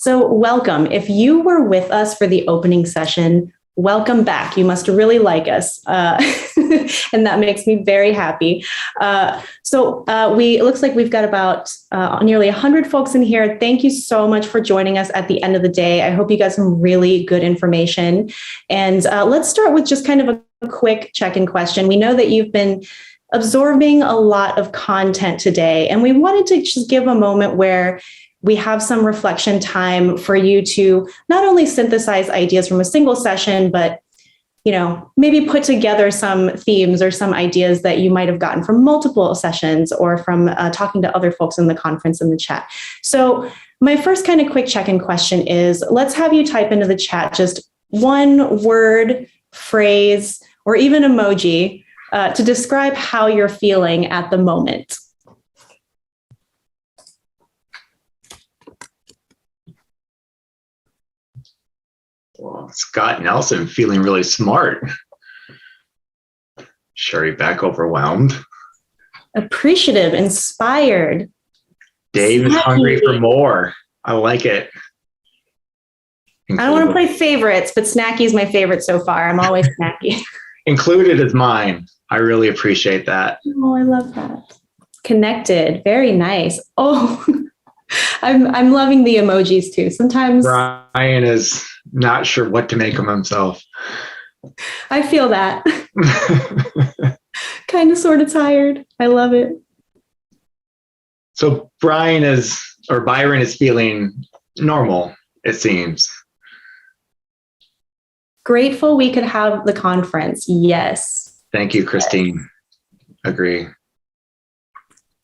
So welcome. If you were with us for the opening session, welcome back. You must really like us. And that makes me very happy. It looks like we've got about nearly 100 folks in here. Thank you so much for joining us at the end of the day. I hope you got some really good information. And let's start with just kind of a quick check-in question. We know that you've been absorbing a lot of content today, and we wanted to just give a moment where we have some reflection time for you to not only synthesize ideas from a single session, but maybe put together some themes or some ideas that you might have gotten from multiple sessions or from talking to other folks in the conference in the chat. So my first kind of quick check-in question is, let's have you type into the chat just one word, phrase, or even emoji to describe how you're feeling at the moment. Well, Scott Nelson feeling really smart. Sherry Beck overwhelmed. Appreciative, inspired. Dave is hungry for more. I like it. I don't want to play favorites, but Snacky is my favorite so far. I'm always Snacky. Included is mine. I really appreciate that. Oh, I love that. Connected. Very nice. Oh, I'm loving the emojis too. Sometimes Brian is not sure what to make of himself. I feel that. Kind of sort of tired. I love it. So Byron is feeling normal, it seems. Grateful we could have the conference. Yes. Thank you, Christine. Agree.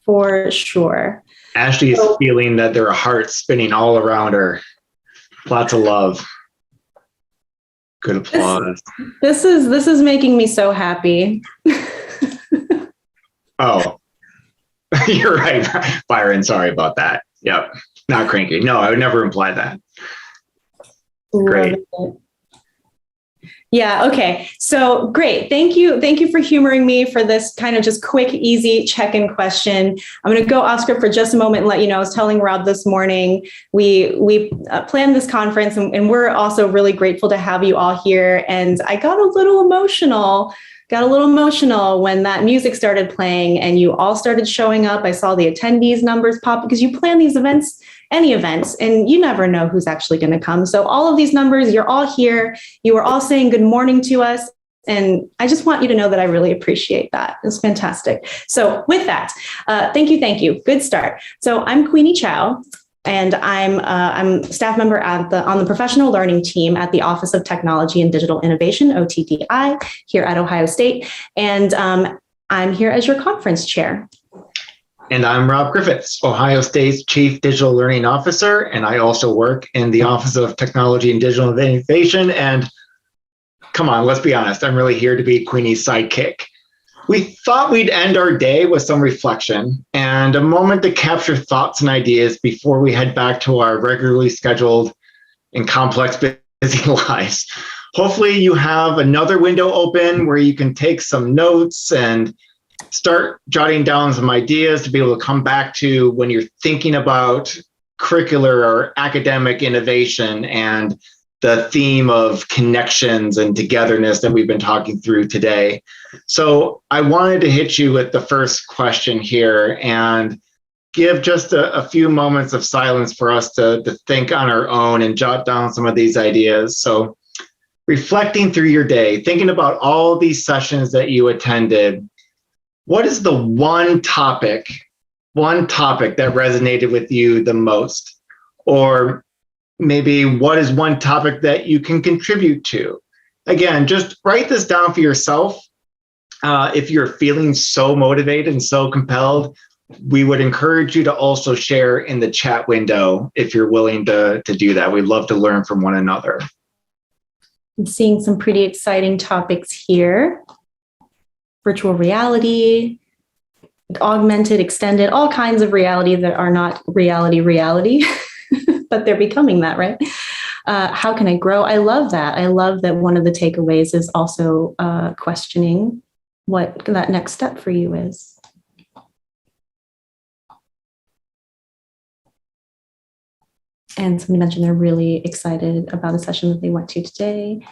For sure. Ashley is feeling that there are hearts spinning all around her. Lots of love. Good applause. This is making me so happy. Oh, you're right, Byron. Sorry about that. Yep. Not cranky. No, I would never imply that. Great. Yeah. Okay. So great. Thank you. Thank you for humoring me for this kind of just quick, easy check-in question. I'm going to go off script for just a moment and let you know, I was telling Rob this morning, we planned this conference and we're also really grateful to have you all here. And I got a little emotional when that music started playing and you all started showing up. I saw the attendees numbers pop because you plan these events, any events, and you never know who's actually going to come. So all of these numbers, you're all here. You were all saying good morning to us. And I just want you to know that I really appreciate that. It's fantastic. So with that, thank you. Good start. So I'm Queenie Chow. And I'm staff member on the professional learning team at the Office of Technology and Digital Innovation, OTDI, here at Ohio State. And I'm here as your conference chair. And I'm Rob Griffiths, Ohio State's Chief Digital Learning Officer. And I also work in the Office of Technology and Digital Innovation. And come on, let's be honest, I'm really here to be Queenie's sidekick. We thought we'd end our day with some reflection and a moment to capture thoughts and ideas before we head back to our regularly scheduled and complex busy lives. Hopefully you have another window open where you can take some notes and start jotting down some ideas to be able to come back to when you're thinking about curricular or academic innovation and the theme of connections and togetherness that we've been talking through today. So I wanted to hit you with the first question here and give just a few moments of silence for us to think on our own and jot down some of these ideas. So reflecting through your day, thinking about all these sessions that you attended, what is the one topic that resonated with you the most? Or maybe what is one topic that you can contribute to? Again, just write this down for yourself. If you're feeling so motivated and so compelled, we would encourage you to also share in the chat window if you're willing to do that. We'd love to learn from one another. I'm seeing some pretty exciting topics here. Virtual reality, augmented, extended, all kinds of reality that are not reality, but they're becoming that, right? How can I grow? I love that. I love that one of the takeaways is also questioning what that next step for you is. And somebody mentioned they're really excited about a session that they went to today,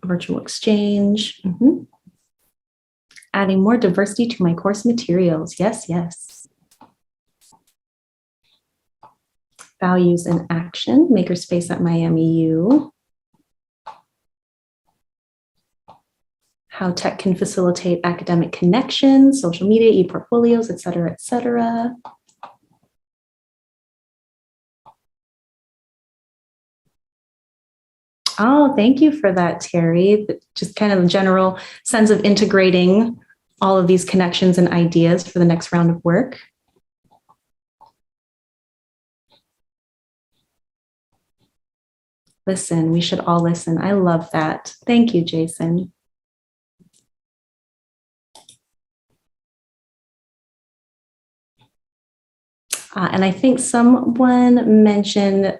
virtual exchange. Adding more diversity to my course materials. Yes, yes. Values in action, makerspace at Miami U. How tech can facilitate academic connections, social media, e-portfolios, et cetera, et cetera. Oh, thank you for that, Terry. Just kind of a general sense of integrating all of these connections and ideas for the next round of work. Listen, we should all listen. I love that. Thank you, Jason. And I think someone mentioned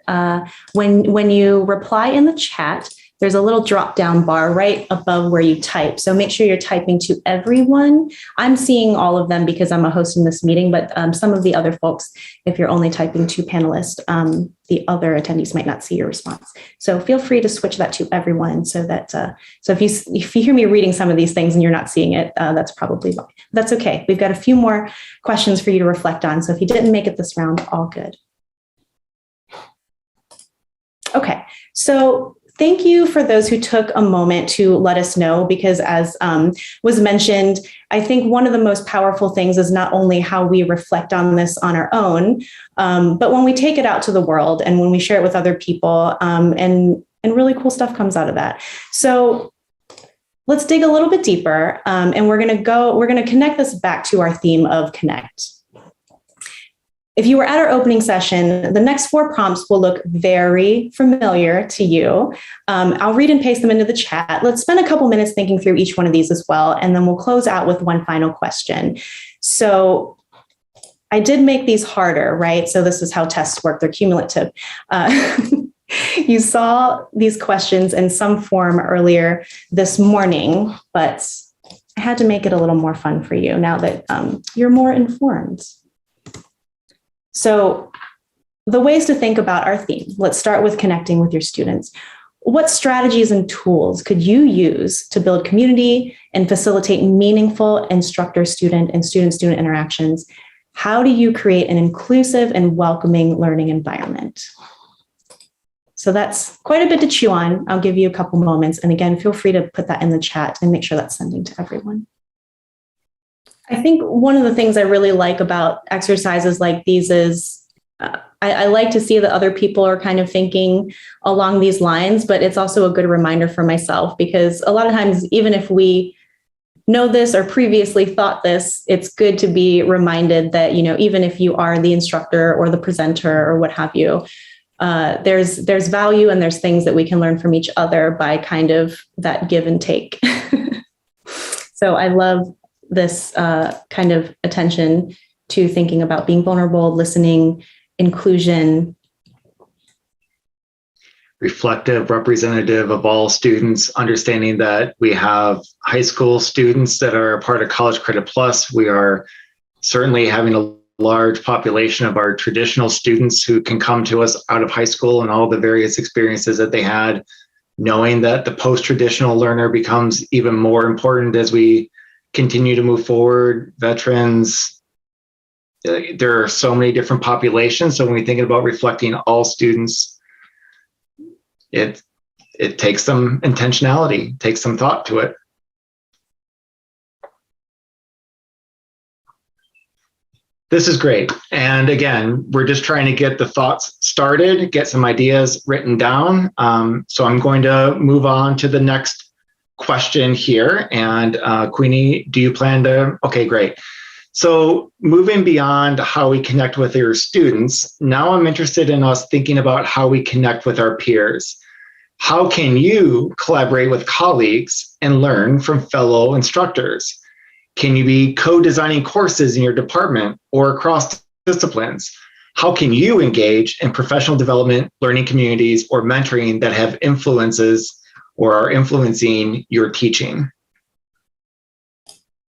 when you reply in the chat, there's a little drop down bar right above where you type. So make sure you're typing to everyone. I'm seeing all of them because I'm a host in this meeting, but some of the other folks, if you're only typing to panelists, the other attendees might not see your response. So feel free to switch that to everyone so that, so if you hear me reading some of these things and you're not seeing it, that's probably why. That's okay. We've got a few more questions for you to reflect on. So if you didn't make it this round, all good. Okay, so thank you for those who took a moment to let us know, because as was mentioned, I think one of the most powerful things is not only how we reflect on this on our own, but when we take it out to the world and when we share it with other people, and really cool stuff comes out of that. So let's dig a little bit deeper, and we're gonna connect this back to our theme of connect. If you were at our opening session, the next 4 prompts will look very familiar to you. I'll read and paste them into the chat. Let's spend a couple minutes thinking through each one of these as well, and then we'll close out with one final question. So I did make these harder, right? So this is how tests work, they're cumulative. You saw these questions in some form earlier this morning, but I had to make it a little more fun for you now that you're more informed. So the ways to think about our theme, let's start with connecting with your students. What strategies and tools could you use to build community and facilitate meaningful instructor-student and student-student interactions? How do you create an inclusive and welcoming learning environment? So that's quite a bit to chew on. I'll give you a couple moments. And again, feel free to put that in the chat and make sure that's sending to everyone. I think one of the things I really like about exercises like these is I like to see that other people are kind of thinking along these lines, but it's also a good reminder for myself, because a lot of times, even if we know this or previously thought this, it's good to be reminded that, you know, even if you are the instructor or the presenter or what have you, there's value and there's things that we can learn from each other by kind of that give and take. So I love this kind of attention to thinking about being vulnerable, listening, inclusion. Reflective, representative of all students, understanding that we have high school students that are a part of College Credit Plus. We are certainly having a large population of our traditional students who can come to us out of high school and all the various experiences that they had, knowing that the post-traditional learner becomes even more important as we continue to move forward. Veterans, there are so many different populations. So when we think about reflecting all students, it takes some intentionality, takes some thought to it. This is great. And again, we're just trying to get the thoughts started, get some ideas written down. So I'm going to move on to the next question here. And Queenie, do you plan to? Okay, great. So moving beyond how we connect with your students, now I'm interested in us thinking about how we connect with our peers. How can you collaborate with colleagues and learn from fellow instructors? Can you be co-designing courses in your department or across disciplines? How can you engage in professional development, learning communities, or mentoring that have influences or are influencing your teaching?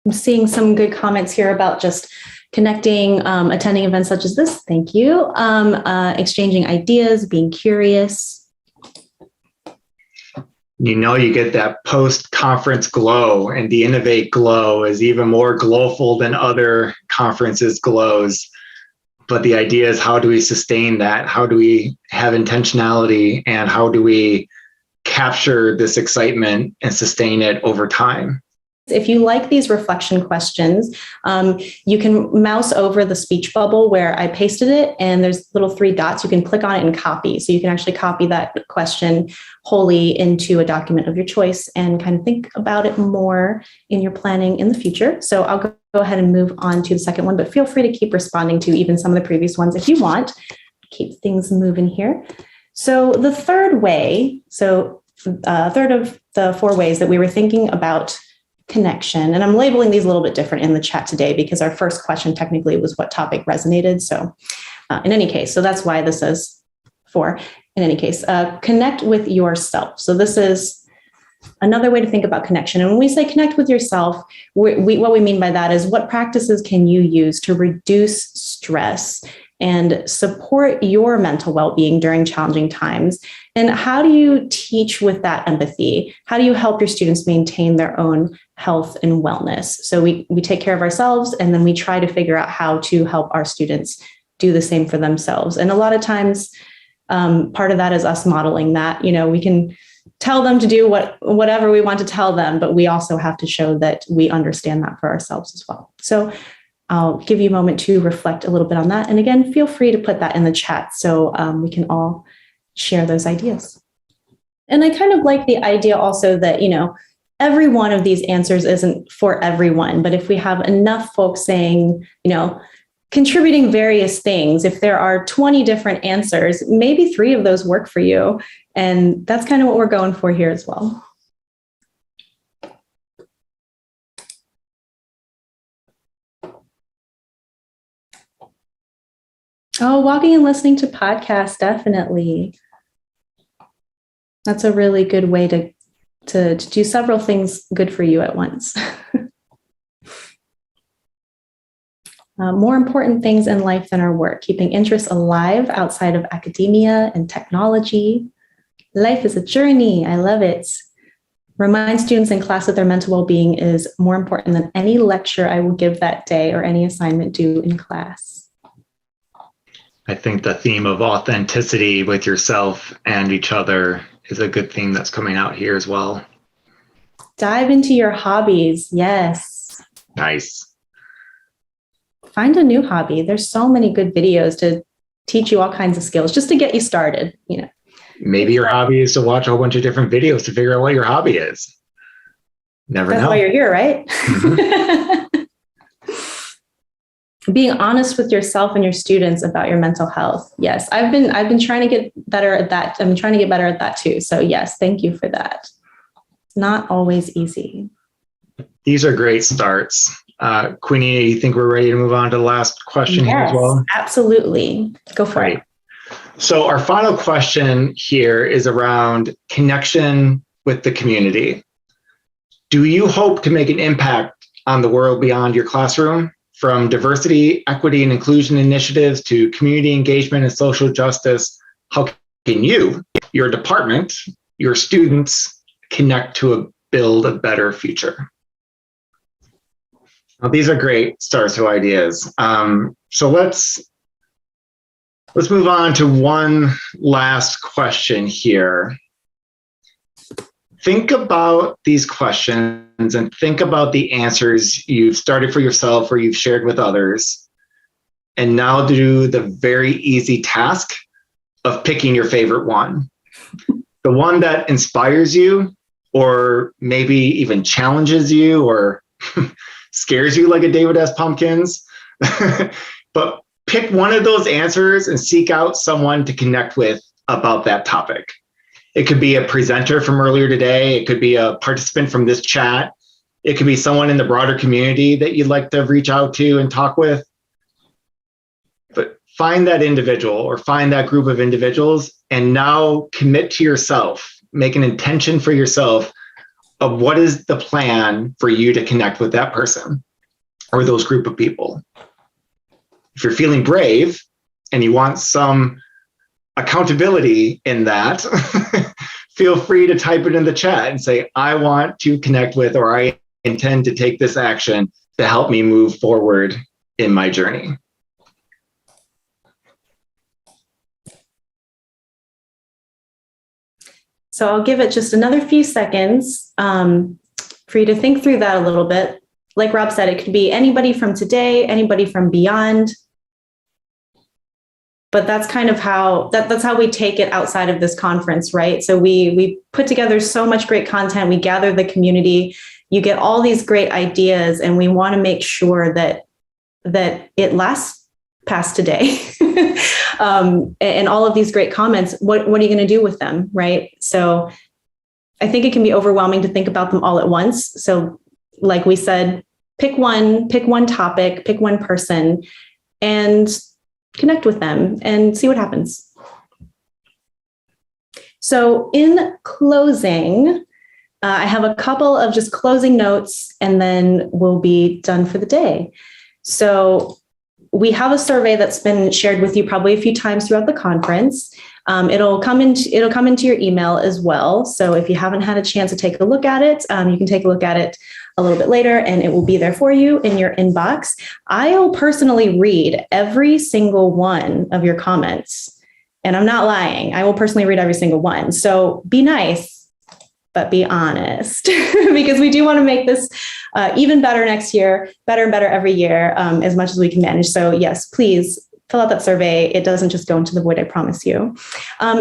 I'm seeing some good comments here about just connecting, attending events such as this. Thank you. Exchanging ideas, being curious. You get that post-conference glow, and the Innovate glow is even more glowful than other conferences glows. But the idea is, how do we sustain that? How do we have intentionality, and how do we capture this excitement and sustain it over time? If you like these reflection questions, you can mouse over the speech bubble where I pasted it, and there's little 3 dots. You can click on it and copy. So you can actually copy that question wholly into a document of your choice and kind of think about it more in your planning in the future. So I'll go ahead and move on to the second one, but feel free to keep responding to even some of the previous ones if you want. Keep things moving here. So the third way, third of the 4 ways that we were thinking about connection, and I'm labeling these a little bit different in the chat today because our first question technically was what topic resonated. So in any case, so that's why this says 4. In any case, connect with yourself. So this is another way to think about connection. And when we say connect with yourself, what we mean by that is, what practices can you use to reduce stress and support your mental well-being during challenging times? And how do you teach with that empathy? How do you help your students maintain their own health and wellness? So we take care of ourselves, and then we try to figure out how to help our students do the same for themselves. And a lot of times, part of that is us modeling that. We can tell them to do whatever we want to tell them, but we also have to show that we understand that for ourselves as well. So I'll give you a moment to reflect a little bit on that. And again, feel free to put that in the chat so we can all share those ideas. And I kind of like the idea also that, every one of these answers isn't for everyone, but if we have enough folks saying, contributing various things, if there are 20 different answers, maybe 3 of those work for you. And that's kind of what we're going for here as well. Oh, walking and listening to podcasts, definitely. That's a really good way to do several things good for you at once. More important things in life than our work, keeping interests alive outside of academia and technology. Life is a journey. I love it. Remind students in class that their mental well-being is more important than any lecture I will give that day or any assignment due in class. I think the theme of authenticity with yourself and each other is a good theme that's coming out here as well. Dive into your hobbies. Yes. Nice. Find a new hobby. There's so many good videos to teach you all kinds of skills just to get you started. Maybe your hobby is to watch a whole bunch of different videos to figure out what your hobby is. Never know. That's why you're here, right? Mm-hmm. Being honest with yourself and your students about your mental health. Yes, I've been trying to get better at that. I'm trying to get better at that too. So yes, thank you for that. It's not always easy. These are great starts. Queenie, you think we're ready to move on to the last question here as well? Absolutely. Go for it. So our final question here is around connection with the community. Do you hope to make an impact on the world beyond your classroom? From diversity, equity, and inclusion initiatives to community engagement and social justice, how can you, your department, your students connect to build a better future? Now, these are great starts to ideas. So let's move on to one last question here. Think about these questions and think about the answers you've started for yourself or you've shared with others. And now do the very easy task of picking your favorite one. The one that inspires you, or maybe even challenges you, or scares you like a David S. Pumpkins. But pick one of those answers and seek out someone to connect with about that topic. It could be a presenter from earlier today. It could be a participant from this chat. It could be someone in the broader community that you'd like to reach out to and talk with. But find that individual or find that group of individuals and now commit to yourself, make an intention for yourself of what is the plan for you to connect with that person or those group of people. if you're feeling brave and you want some accountability in that, feel free to type it in the chat and say, I want to connect with, or I intend to take this action to help me move forward in my journey. So I'll give it just another few seconds for you to think through that a little bit. Like Rob said, it could be anybody from today, anybody from beyond. But that's kind of how that's how we take it outside of this conference, right? So we put together so much great content. We gather the community. You get all these great ideas, and we want to make sure that it lasts past today. And all of these great comments, what are you going to do with them, right? So I think it can be overwhelming to think about them all at once. So like we said, pick one topic, pick one person, and connect with them and see what happens. So in closing, I have a couple of just closing notes, and then we'll be done for the day. So we have a survey that's been shared with you probably a few times throughout the conference. It'll come into your email as well. So if you haven't had a chance to take a look at it, you can take a look at it a little bit later, and it will be there for you in your inbox. I'll personally read every single one of your comments, and I'm not lying. I will personally read every single one. So be nice, but be honest, because we do want to make this even better next year, better and better every year, as much as we can manage. So yes, please fill out that survey. It doesn't just go into the void, I promise you.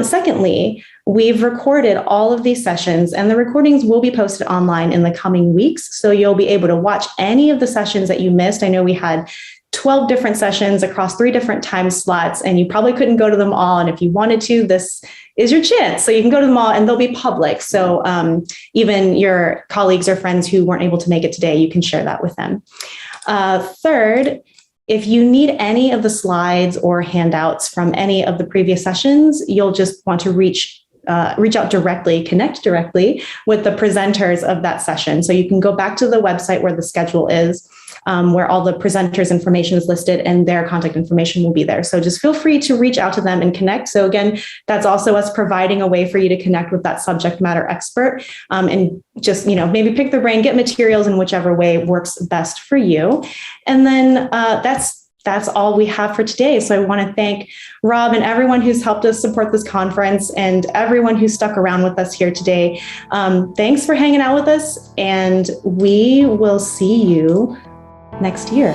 Secondly, we've recorded all of these sessions, and the recordings will be posted online in the coming weeks. So you'll be able to watch any of the sessions that you missed. I know we had 12 different sessions across 3 different time slots, and you probably couldn't go to them all. And if you wanted to, this is your chance. So you can go to them all, and they'll be public. So even your colleagues or friends who weren't able to make it today, you can share that with them. Third, if you need any of the slides or handouts from any of the previous sessions, you'll just want to reach out directly, connect directly with the presenters of that session. So you can go back to the website where the schedule is, where all the presenters' information is listed, and their contact information will be there. So just feel free to reach out to them and connect. So again, that's also us providing a way for you to connect with that subject matter expert, and just, maybe pick their brain, get materials in whichever way works best for you. And then that's all we have for today. So I want to thank Rob and everyone who's helped us support this conference, and everyone who stuck around with us here today. Thanks for hanging out with us, and we will see you next year.